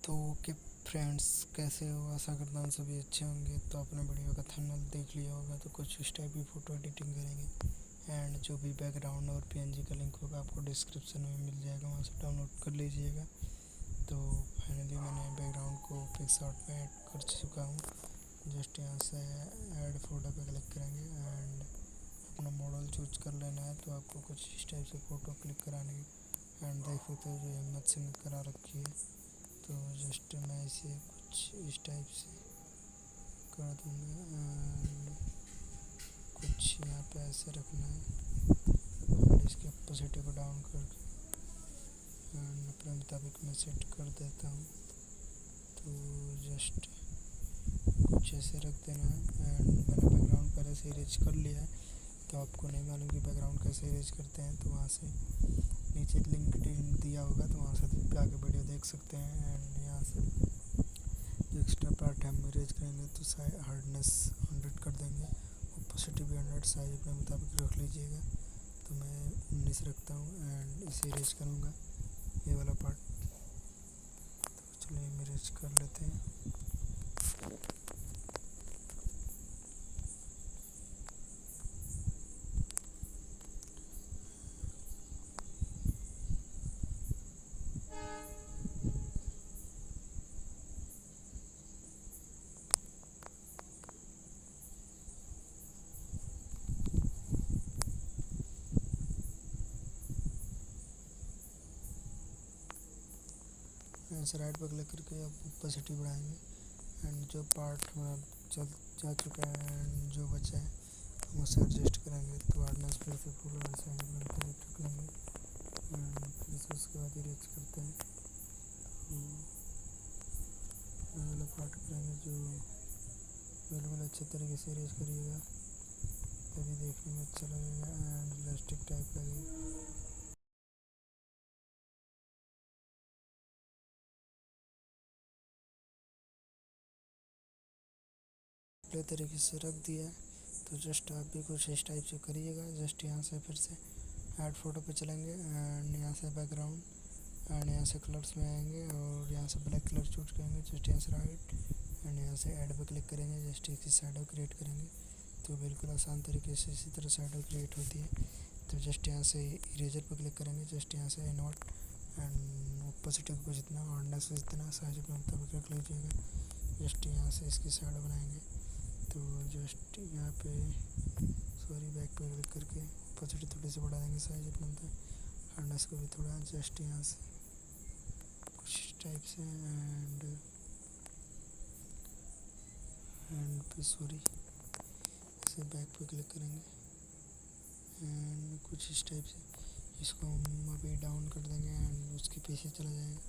तो okay friends, कैसे हो? आशा करता हूँ सभी अच्छे होंगे। तो आपने वीडियो का थंबनेल देख लिया होगा, तो कुछ इस टाइप की फ़ोटो एडिटिंग करेंगे। एंड जो भी बैकग्राउंड और पीएनजी का लिंक होगा आपको डिस्क्रिप्शन में मिल जाएगा, वहाँ से डाउनलोड कर लीजिएगा। तो फाइनली मैंने बैकग्राउंड को पिक्सआर्ट में ऐड कर चुका हूँ। जस्ट यहाँ से ऐड फोटो पे क्लिक करेंगे एंड अपना मॉडल चूज कर लेना है। तो आपको कुछ इस टाइप से फ़ोटो क्लिक कराने की एंड देख सकते हो जो हिम्मत सिंह करा रखी है। तो जस्ट मैं इसे कुछ इस टाइप से कर दूँगा एंड कुछ यहाँ पे ऐसे रखना है एंड इसके ऑपोसिटी को डाउन करके एंड अपने मुताबिक मैं सेट कर देता हूँ। तो जस्ट कुछ ऐसे रख देना है एंड मैंने बैकग्राउंड पहले से इरेज कर लिया है। तो आपको नहीं मालूम कि बैकग्राउंड कैसे इरेज करते हैं, तो वहाँ से नीचे लिंक दिया होगा, तो वहाँ से आके वीडियो देख सकते हैं। एंड यहाँ से जो एक्स्ट्रा पार्ट हम इरेज करेंगे तो हार्डनेस 100 कर देंगे, ओपेसिटी भी 100, साइज अपने मुताबिक रख लीजिएगा। तो मैं 19 रखता हूँ एंड इसे इरेज करूँगा ये वाला पार्ट। तो चलिए हम इरेज कर लेते हैं। ऐसे राइट पर क्लिक करके आप ओपेसिटी बढ़ाएंगे एंड जो पार्ट हमारा चल जा चुका है एंड जो बचा है हम उसे एडजस्ट करेंगे। तो हार्डनेस फिर से पूरा ऐसे रख लेंगे एंड फिर से उसके बाद इरेज करते हैं। तो ये वाला पार्ट करेंगे जो बिल्कुल अच्छे तरीके से इरेज करिएगा, तभी देखने में अच्छा लगेगा एंड इलास्टिक टाइप लगेगा। पूरे तरीके से रख दिया है। तो जस्ट आप भी कुछ इस टाइप से करिएगा। जस्ट यहाँ से फिर से ऐड फोटो पे चलेंगे एंड यहाँ से बैकग्राउंड एंड यहाँ से कलर्स में आएंगे और यहाँ से ब्लैक कलर चूज करेंगे। जस्ट यहाँ से राइट एंड यहाँ से ऐड पे क्लिक करेंगे। जस्ट इसकी शैडो क्रिएट करेंगे। तो बिल्कुल आसान तरीके से इसी तरह शैडो क्रिएट होती है। तो जस्ट यहाँ से इरेजर पे क्लिक करेंगे। जस्ट यहाँ से नोट एंड ओपेसिटी को जितना, हार्डनेस जितना, साइज अपने मुताबिक रख लीजिएगा। जस्ट यहाँ से इसकी शैडो बनाएंगे। तो जस्ट यहाँ पे बैक पे क्लिक करके ओपेसिटी थोड़ी सी बढ़ा देंगे, साइज अपने मुताबिक, हार्डनेस को भी थोड़ा। जस्ट यहाँ से कुछ टाइप से एंड पे इसे बैक पे क्लिक करेंगे एंड कुछ इस टाइप से इसको हम अभी डाउन कर देंगे एंड उसके पीछे चला जाएगा।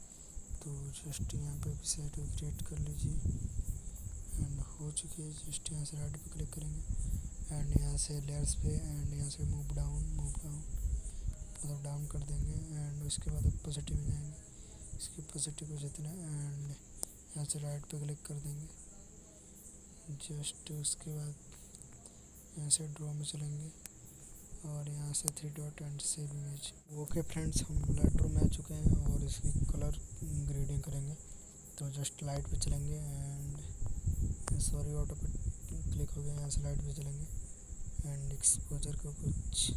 तो जस्ट यहाँ पे भी साइड क्रिएट कर लीजिए एंड हो चुकी है। जस्ट यहाँ से राइट पे क्लिक करेंगे एंड यहाँ से लेयर्स पे एंड यहाँ से मूव डाउन मतलब डाउन कर देंगे एंड उसके बाद ओपेसिटी में जाएंगे, इसकी ओपेसिटी को जितना एंड यहाँ से राइट पे क्लिक कर देंगे। जस्ट उसके बाद यहाँ से ड्रॉ में चलेंगे और यहाँ से 3 dot and save image. Okay friends, हम लाइटरूम में आ चुके हैं और इसकी कलर ग्रेडिंग करेंगे। तो जस्ट लाइट पे चलेंगे एंड ऑटो पे क्लिक हो गया। यहाँ से लाइट पे चलेंगे एंड एक्सपोजर को कुछ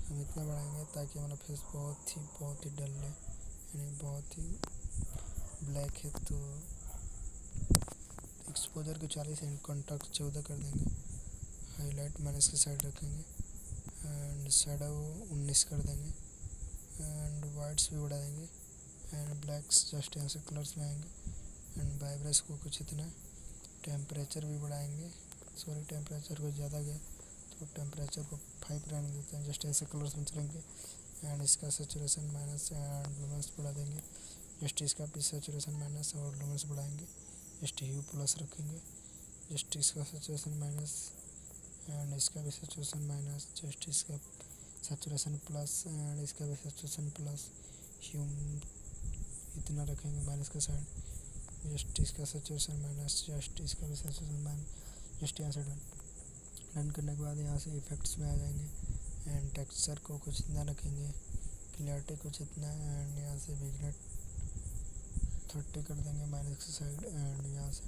हम इतना बढ़ाएंगे ताकि हमारा फेस बहुत ही डल है, यानी बहुत ही ब्लैक है। तो एक्सपोजर को 40 एंड कॉन्ट्रास्ट 14 कर देंगे। हाईलाइट माइनस के साइड रखेंगे एंड शैडो 19 कर देंगे एंड वाइट्स भी बढ़ा देंगे एंड ब्लैक्स जस्ट यहाँ से कलर्स में आएंगे एंड वाइब्रेंस को कुछ इतना, टेम्परेचर भी बढ़ाएंगे। टेम्परेचर को ज़्यादा गया तो टेम्परेचर को 5 रहने देते हैं। जस्ट ऐसे कलर्स में चलेंगे एंड इसका सैचुरेशन माइनस एंड लुमिनस बढ़ा देंगे। जस्ट इसका भी सैचुरेशन माइनस और लुमिनस बढ़ाएंगे। जस्ट ह्यू प्लस रखेंगे। जस्ट इसका सैचुरेशन माइनस एंड इसका भी सैचुरेशन माइनस। जस्ट इसका सैचुरेशन प्लस एंड इसका भी सैचुरेशन प्लस। ह्यू इतना रखेंगे माइनस का साइड। जस्ट इसका सैचुरेशन माइनस, जस्ट इसका भी सैचुरेशन माइनस। जस्ट यहाँ से डन करने के बाद यहाँ से इफेक्ट्स में आ जाएंगे एंड टेक्सचर को कुछ इतना रखेंगे, क्लियरिटी कुछ इतना एंड यहाँ से विग्नेट 30 कर देंगे माइनस की साइड। एंड यहाँ से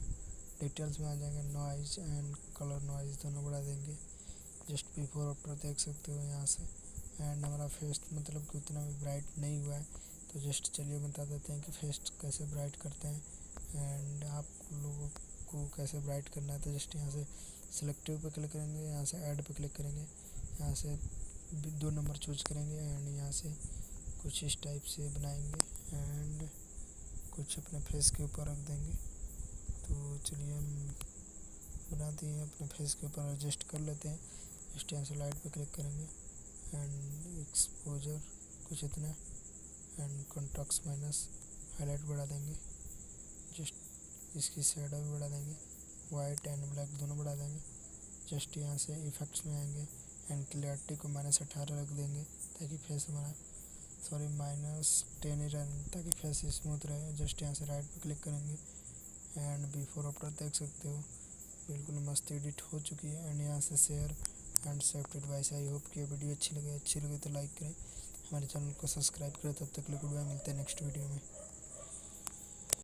डिटेल्स में आ जाएंगे, नॉइज एंड कलर नॉइज दोनों बढ़ा देंगे। जस्ट बिफोर आफ्टर देख सकते हो यहाँ से। एंड हमारा फेस मतलब कि उतना भी ब्राइट नहीं हुआ है, तो जस्ट चलिए बता देते हैं कि फेस कैसे ब्राइट करते हैं एंड आप लोगों को कैसे ब्राइट करना है। तो जस्ट यहाँ से सिलेक्टिव पे क्लिक करेंगे, यहाँ से ऐड पे क्लिक करेंगे, यहाँ से 2 नंबर चूज करेंगे एंड यहाँ से कुछ इस टाइप से बनाएंगे एंड कुछ अपने फेस के ऊपर रख देंगे। तो चलिए हम बनाते हैं, अपने फेस के ऊपर एडजस्ट कर लेते हैं। जस्ट यहाँ से लाइट पे क्लिक करेंगे एंड एक्सपोजर कुछ इतना एंड कॉन्ट्रास्ट माइनस, हाईलाइट बढ़ा देंगे, जस्ट इसकी शैडो भी बढ़ा देंगे, वाइट एंड ब्लैक दोनों बढ़ा देंगे। जस्ट यहाँ से इफेक्ट्स में आएंगे एंड क्लियरिटी को -18 रख देंगे ताकि फेस हमारा -10 ही रहे ताकि फेस स्मूथ रहे। जस्ट यहाँ से राइट पे क्लिक करेंगे एंड बिफोर आफ्टर देख सकते हो बिल्कुल मस्त एडिट हो चुकी है। एंड यहाँ से share and save advice. I hope कि ये वीडियो अच्छी लगे तो लाइक करें, हमारे चैनल को सब्सक्राइब करें। तब तक के लिए गुड बाय, मिलते हैं नेक्स्ट वीडियो में।